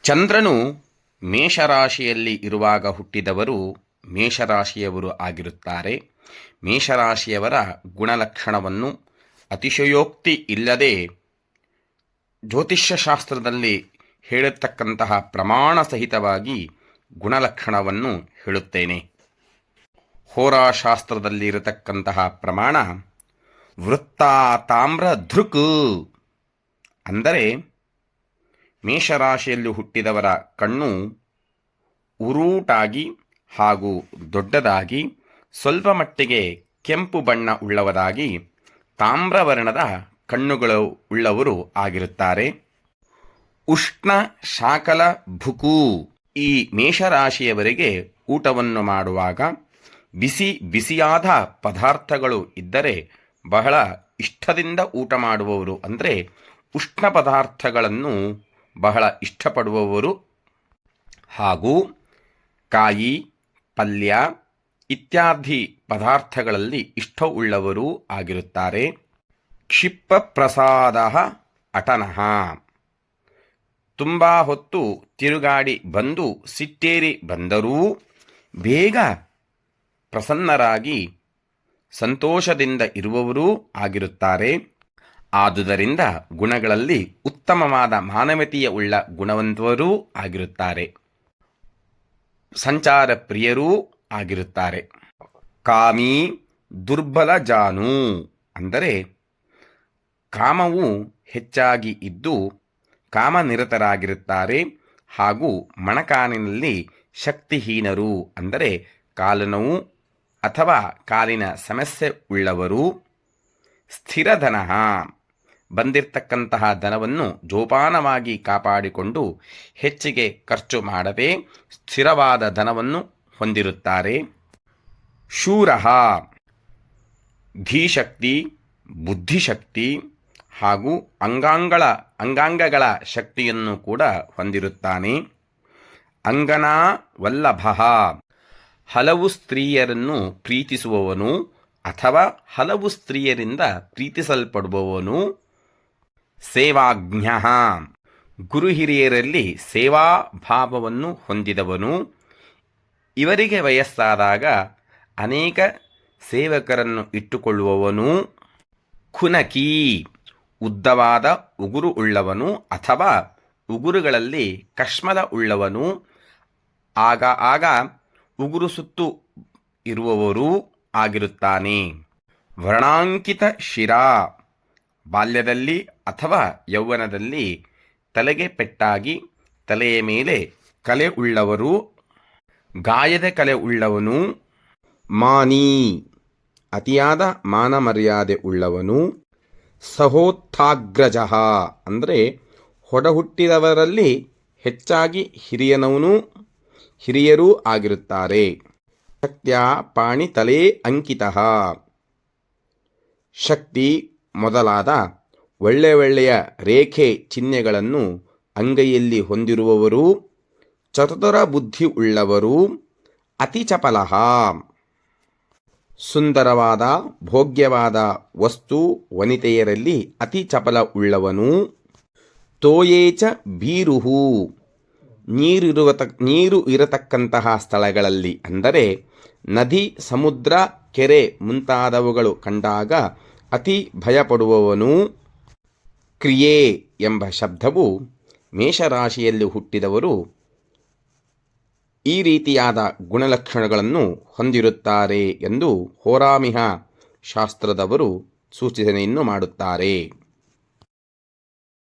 ಚಂದ್ರನು ಮೇಷರಾಶಿಯಲ್ಲಿ ಇರುವಾಗ ಹುಟ್ಟಿದವರು ಮೇಷರಾಶಿಯವರು ಆಗಿರುತ್ತಾರೆ. ಮೇಷರಾಶಿಯವರ ಗುಣಲಕ್ಷಣವನ್ನು ಅತಿಶಯೋಕ್ತಿ ಇಲ್ಲದೆ ಜ್ಯೋತಿಷ್ಯ ಶಾಸ್ತ್ರದಲ್ಲಿ ಹೇಳತಕ್ಕಂತಹ ಪ್ರಮಾಣ ಸಹಿತವಾಗಿ ಗುಣಲಕ್ಷಣವನ್ನು ಹೇಳುತ್ತೇನೆ. ಹೋರಾಶಾಸ್ತ್ರದಲ್ಲಿ ಇರತಕ್ಕಂತಹ ಪ್ರಮಾಣ ವೃತ್ತ ತಾಮ್ರ ಧೃಕ್, ಅಂದರೆ ಮೇಷರಾಶಿಯಲ್ಲಿ ಹುಟ್ಟಿದವರ ಕಣ್ಣು ಉರುಟಾಗಿ ಹಾಗೂ ದೊಡ್ಡದಾಗಿ ಸ್ವಲ್ಪ ಮಟ್ಟಿಗೆ ಕೆಂಪು ಬಣ್ಣ ಉಳ್ಳವರಾಗಿ ತಾಮ್ರವರ್ಣದ ಕಣ್ಣುಗಳು ಉಳ್ಳವರು ಆಗಿರುತ್ತಾರೆ. ಉಷ್ಣ ಶಾಕಲ ಭುಕು, ಈ ಮೇಷರಾಶಿಯವರಿಗೆ ಊಟವನ್ನು ಮಾಡುವಾಗ ಬಿಸಿ ಬಿಸಿಯಾದ ಪದಾರ್ಥಗಳು ಇದ್ದರೆ ಬಹಳ ಇಷ್ಟದಿಂದ ಊಟ ಮಾಡುವವರು, ಅಂದರೆ ಉಷ್ಣ ಪದಾರ್ಥಗಳನ್ನು ಬಹಳ ಇಷ್ಟಪಡುವವರು ಹಾಗೂ ಕಾಯಿ ಪಲ್ಯ ಇತ್ಯಾದಿ ಪದಾರ್ಥಗಳಲ್ಲಿ ಇಷ್ಟವುಳ್ಳವರೂ ಆಗಿರುತ್ತಾರೆ. ಕ್ಷಿಪ್ಪ ಪ್ರಸಾದ ಅಟನಃ, ತುಂಬ ಹೊತ್ತು ತಿರುಗಾಡಿ ಬಂದು ಸಿಟ್ಟೇರಿ ಬಂದರೂ ಬೇಗ ಪ್ರಸನ್ನರಾಗಿ ಸಂತೋಷದಿಂದ ಇರುವವರೂ ಆಗಿರುತ್ತಾರೆ. ಆದುದರಿಂದ ಗುಣಗಳಲ್ಲಿ ಉತ್ತಮವಾದ ಮಾನವೀಯತೆಯ ಉಳ್ಳ ಗುಣವಂತರೂ ಆಗಿರುತ್ತಾರೆ. ಸಂಚಾರ ಪ್ರಿಯರೂ ಆಗಿರುತ್ತಾರೆ. ಕಾಮಿ ದುರ್ಬಲ ಜಾನು, ಅಂದರೆ ಕಾಮವು ಹೆಚ್ಚಾಗಿ ಇದ್ದು ಕಾಮನಿರತರಾಗಿರುತ್ತಾರೆ ಹಾಗೂ ಮೊಣಕಾಲಿನಲ್ಲಿ ಶಕ್ತಿಹೀನರು, ಅಂದರೆ ಕಾಲು ನೋವು ಅಥವಾ ಕಾಲಿನ ಸಮಸ್ಯೆ ಉಳ್ಳವರು. ಸ್ಥಿರಧನ, ಬಂದಿರತಕ್ಕಂತಹ ಧನವನ್ನು ಜೋಪಾನವಾಗಿ ಕಾಪಾಡಿಕೊಂಡು ಹೆಚ್ಚಿಗೆ ಖರ್ಚು ಮಾಡದೆ ಸ್ಥಿರವಾದ ಧನವನ್ನು ಹೊಂದಿರುತ್ತಾರೆ. ಶೂರಃ, ಧೀಶಕ್ತಿ ಬುದ್ಧಿಶಕ್ತಿ ಹಾಗೂ ಅಂಗಾಂಗಗಳ ಶಕ್ತಿಯನ್ನು ಕೂಡ ಹೊಂದಿರುತ್ತಾನೆ. ಅಂಗನಾ ವಲ್ಲಭ, ಹಲವು ಸ್ತ್ರೀಯರನ್ನು ಪ್ರೀತಿಸುವವನು ಅಥವಾ ಹಲವು ಸ್ತ್ರೀಯರಿಂದ ಪ್ರೀತಿಸಲ್ಪಡುವವನು. ಸೇವಾಜ್ಞ, ಗುರು ಹಿರಿಯರಲ್ಲಿ ಸೇವಾಭಾವವನ್ನು ಹೊಂದಿದವನು. ಇವರಿಗೆ ವಯಸ್ಸಾದಾಗ ಅನೇಕ ಸೇವಕರನ್ನು ಇಟ್ಟುಕೊಳ್ಳುವವನು. ಖುನಕಿ, ಉದ್ದವಾದ ಉಗುರು ಉಳ್ಳವನು ಅಥವಾ ಉಗುರುಗಳಲ್ಲಿ ಕಶ್ಮಲ ಉಳ್ಳವನು. ಆಗ ಉಗುರು ಸುತ್ತು ಇರುವವರೂ ಆಗಿರುತ್ತಾನೆ. ವರ್ಣಾಂಕಿತ ಶಿರಾ, ಬಾಲ್ಯದಲ್ಲಿ ಅಥವಾ ಯೌವನದಲ್ಲಿ ತಲೆಗೆ ಪೆಟ್ಟಾಗಿ ತಲೆಯ ಮೇಲೆ ಕಲೆ ಉಳ್ಳವರು. ಗಾಯದ ಕಲೆ ಉಳ್ಳವನು. ಮಾನಿ, ಅತಿಯಾದ ಮಾನ ಮರ್ಯಾದೆ ಉಳ್ಳವನು. ಸಹೋತ್ಥಾಗ್ರಜ, ಅಂದರೆ ಹೊಡಹುಟ್ಟಿದವರಲ್ಲಿ ಹೆಚ್ಚಾಗಿ ಹಿರಿಯರೂ ಆಗಿರುತ್ತಾರೆ. ಶಕ್ತಿಯ ಪಾಣಿ ತಲೆ ಅಂಕಿತ, ಶಕ್ತಿ ಮೊದಲಾದ ಒಳ್ಳೆಯ ರೇಖೆ ಚಿಹ್ನೆಗಳನ್ನು ಅಂಗೈಯಲ್ಲಿ ಹೊಂದಿರುವವರು. ಚತುರ ಬುದ್ಧಿ ಉಳ್ಳವರು. ಅತಿ ಚಪಲಃ, ಸುಂದರವಾದ ಭೋಗ್ಯವಾದ ವಸ್ತು ವನಿತೆಯರಲ್ಲಿ ಅತಿ ಚಪಲ ಉಳ್ಳವನು. ತೋಯೇಚ ಭೀರುಹು, ನೀರು ಇರತಕ್ಕಂತಹ ಸ್ಥಳಗಳಲ್ಲಿ, ಅಂದರೆ ನದಿ ಸಮುದ್ರ ಕೆರೆ ಮುಂತಾದವುಗಳು ಕಂಡಾಗ ಅತಿ ಭಯಪಡುವವನು. ಕ್ರಿಯೆ ಎಂಬ ಶಬ್ದವು ಮೇಷರಾಶಿಯಲ್ಲಿ ಹುಟ್ಟಿದವರು ಈ ರೀತಿಯಾದ ಗುಣಲಕ್ಷಣಗಳನ್ನು ಹೊಂದಿರುತ್ತಾರೆ ಎಂದು ಹೋರಾಮಿಹ ಶಾಸ್ತ್ರದವರು ಸೂಚನೆಯನ್ನು ಮಾಡುತ್ತಾರೆ.